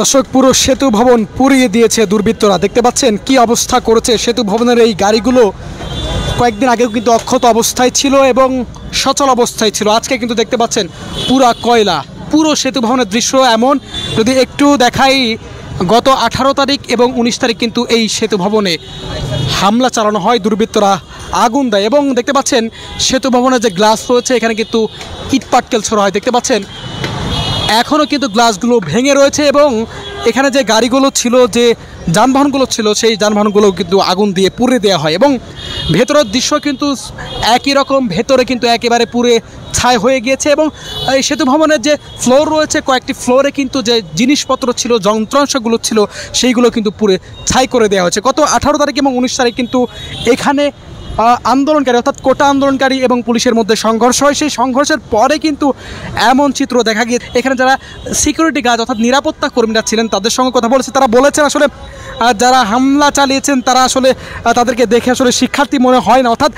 দর্শক, পুরো সেতু ভবন পুড়িয়ে দিয়েছে দুর্বৃত্তরা। দেখতে পাচ্ছেন কি অবস্থা করেছে সেতু ভবনের এই গাড়িগুলো। কয়েকদিন আগেও কিন্তু অক্ষত অবস্থায় ছিল এবং সচল অবস্থায় ছিল। আজকে কিন্তু দেখতে পাচ্ছেন পুরা কয়লা। পুরো সেতু ভবনের দৃশ্য এমন, যদি একটু দেখাই, গত 18 তারিখ এবং 19 তারিখ কিন্তু এই সেতু ভবনে হামলা চালানো হয়, দুর্বৃত্তরা আগুন দেয় এবং দেখতে পাচ্ছেন সেতু ভবনের যে গ্লাস রয়েছে এখানে কিন্তু ইটপাটকেল ছোড়া হয়। দেখতে পাচ্ছেন এখনও কিন্তু গ্লাসগুলো ভেঙে রয়েছে এবং এখানে যে গাড়িগুলো ছিল, যে যানবাহনগুলো ছিল, সেই যানবাহনগুলো কিন্তু আগুন দিয়ে পুড়ে দেওয়া হয় এবং ভেতরের দৃশ্য কিন্তু একই রকম। ভেতরে কিন্তু একেবারে পুড়ে ছাই হয়ে গিয়েছে এবং এই সেতু ভবনের যে ফ্লোর রয়েছে, কয়েকটি ফ্লোরে কিন্তু যে জিনিসপত্র ছিল, যন্ত্রাংশগুলো ছিল, সেইগুলো কিন্তু পুড়ে ছাই করে দেওয়া হয়েছে। গত 18 তারিখ এবং 19 তারিখ কিন্তু এখানে আন্দোলনকারী অর্থাৎ কোটা আন্দোলনকারী এবং পুলিশের মধ্যে সংঘর্ষ হয়। সেই সংঘর্ষের পরে কিন্তু এমন চিত্র দেখা গিয়ে এখানে যারা সিকিউরিটি গার্ড অর্থাৎ নিরাপত্তা কর্মীরা ছিলেন তাদের সঙ্গে কথা বলেছে। তারা বলেছেন আসলে যারা হামলা চালিয়েছেন তারা আসলে তাদেরকে দেখে আসলে শিক্ষার্থী মনে হয় না। অর্থাৎ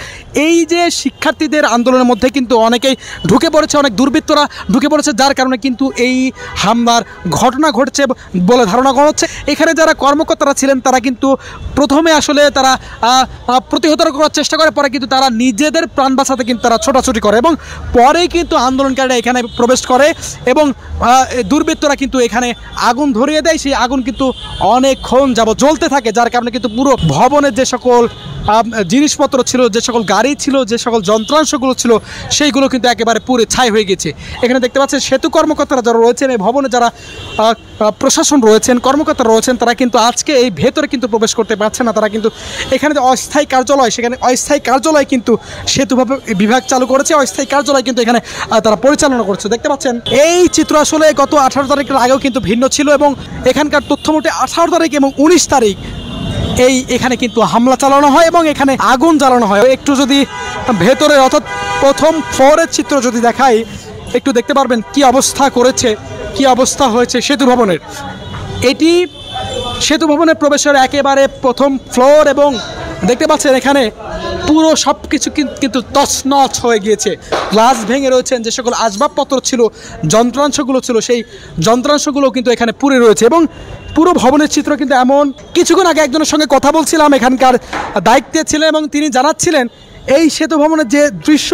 এই যে শিক্ষার্থীদের আন্দোলনের মধ্যে কিন্তু অনেকেই ঢুকে পড়েছে, অনেক দুর্বৃত্তরা ঢুকে পড়েছে, যার কারণে কিন্তু এই হামলার ঘটনা ঘটছে বলে ধারণা করা হচ্ছে। এখানে যারা কর্মকর্তারা ছিলেন তারা কিন্তু প্রথমে আসলে তারা প্রতিহত করার চেষ্টা করে, পরে কিন্তু তারা নিজেদের প্রাণ বাঁচাতে কিন্তু তারা ছোটাছুটি করে এবং পরেই কিন্তু আন্দোলনকারীরা এখানে প্রবেশ করে এবং দুর্বৃত্তরা কিন্তু এখানে আগুন ধরিয়ে দেয়। সেই আগুন কিন্তু অনেকক্ষণ যাবত জ্বলতে থাকে, যার কারণে কিন্তু পুরো ভবনের যে সকল জিনিসপত্র ছিল, যে সকল গাড়ি ছিল, যে সকল যন্ত্রাংশগুলো ছিল, সেইগুলো কিন্তু একেবারে পুড়ে ছাই হয়ে গেছে। এখানে দেখতে পাচ্ছেন সেতু কর্মকর্তারা যারা রয়েছেন, এই ভবনে যারা প্রশাসন রয়েছেন, কর্মকর্তা রয়েছেন, তারা কিন্তু আজকে এই ভেতরে কিন্তু প্রবেশ করতে পারছে না। তারা কিন্তু এখানে যে অস্থায়ী কার্যালয়, সেখানে অস্থায়ী কার্যালয় কিন্তু সেতু বিভাগ চালু করেছে, অস্থায়ী কার্যালয় কিন্তু এখানে তারা পরিচালনা করছে। দেখতে পাচ্ছেন এই চিত্র আসলে গত 18 তারিখের আগেও কিন্তু ভিন্ন ছিল এবং এখানকার তথ্য মতে 18 তারিখ এবং 19 তারিখ এখানে কিন্তু হামলা চালানো হয় এবং এখানে আগুন জ্বালানো হয়। একটু যদি ভেতরে অর্থাৎ প্রথম ফ্লোরের চিত্র যদি দেখাই, একটু দেখতে পারবেন কি অবস্থা করেছে, কি অবস্থা হয়েছে সেতু ভবনের। এটি সেতু ভবনের প্রবেশের একেবারে প্রথম ফ্লোর এবং দেখতে পাচ্ছেন এখানে পুরো সব কিছু কিন্তু তছনছ হয়ে গিয়েছে। গ্লাস ভেঙে রয়েছেন, যে সকল আসবাবপত্র ছিল, যন্ত্রাংশগুলো ছিল, সেই যন্ত্রাংশগুলো কিন্তু এখানে পুড়ে রয়েছে এবং পুরো ভবনের চিত্র কিন্তু এমন। কিছুক্ষণ আগে একজনের সঙ্গে কথা বলছিলাম, এখানকার দায়িত্বে ছিলেন এবং তিনি জানাচ্ছিলেন এই সেতু ভবনের যে দৃশ্য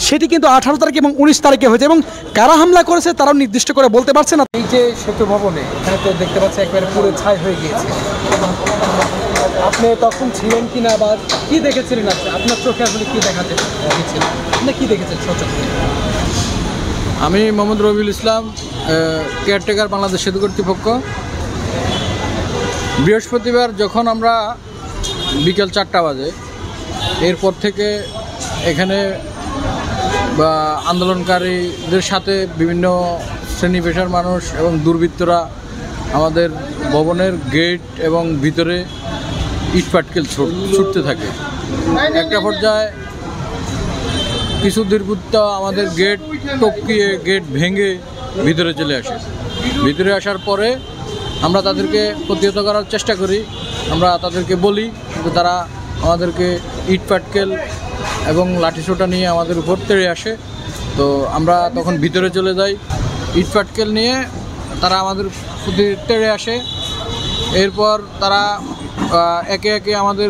সেটি কিন্তু 18 তারিখ এবং 19 তারিখে হয়েছে এবং কারা হামলা করেছে তারাও নির্দিষ্ট করে বলতে পারছে না। এই যে সেতু ভবনে এখানে তো দেখতে পাচ্ছি একবারে পুরো ছাই হয়ে গিয়েছে। আপনি তখন ছিলেন কিনা বা কি দেখেছিলেন? আপনার চোখে আসলে কি দেখাতে গিয়েছিলেন? আপনি কি দেখেছেন সচক্ষে? আমি মোহাম্মদ রবিউল ইসলাম, কেয়ারটেকার বাংলাদেশ সেতু কর্তৃপক্ষ। বৃহস্পতিবার যখন আমরা বিকেল 4টা বাজে, এরপর থেকে এখানে আন্দোলনকারীদের সাথে বিভিন্ন শ্রেণী পেশার মানুষ এবং দুর্বৃত্তরা আমাদের ভবনের গেট এবং ভিতরে ইটপাটকেল ছুটতে থাকে। একটা পর্যায়ে কিছু দুর্বৃত্ত আমাদের গেট টপকিয়ে গেট ভেঙে ভিতরে চলে আসে। ভিতরে আসার পরে আমরা তাদেরকে প্রতিহত করার চেষ্টা করি। আমরা তাদেরকে বলি, কিন্তু তারা আমাদেরকে ইটপাটকেল এবং লাঠিসোঁটা নিয়ে আমাদের উপর তেড়ে আসে। তো আমরা তখন ভিতরে চলে যাই। ইটপাটকেল নিয়ে তারা আমাদের প্রতি তেড়ে আসে। এরপর তারা একে একে আমাদের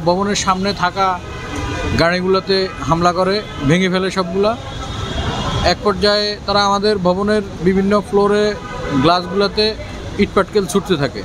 ভবনের সামনে থাকা গাড়িগুলোতে হামলা করে, ভেঙে ফেলে সবগুলা। এক পর্যায়ে তারা আমাদের ভবনের বিভিন্ন ফ্লোরে গ্লাসগুলোতে ইটপাটকেল ছুটতে থাকে।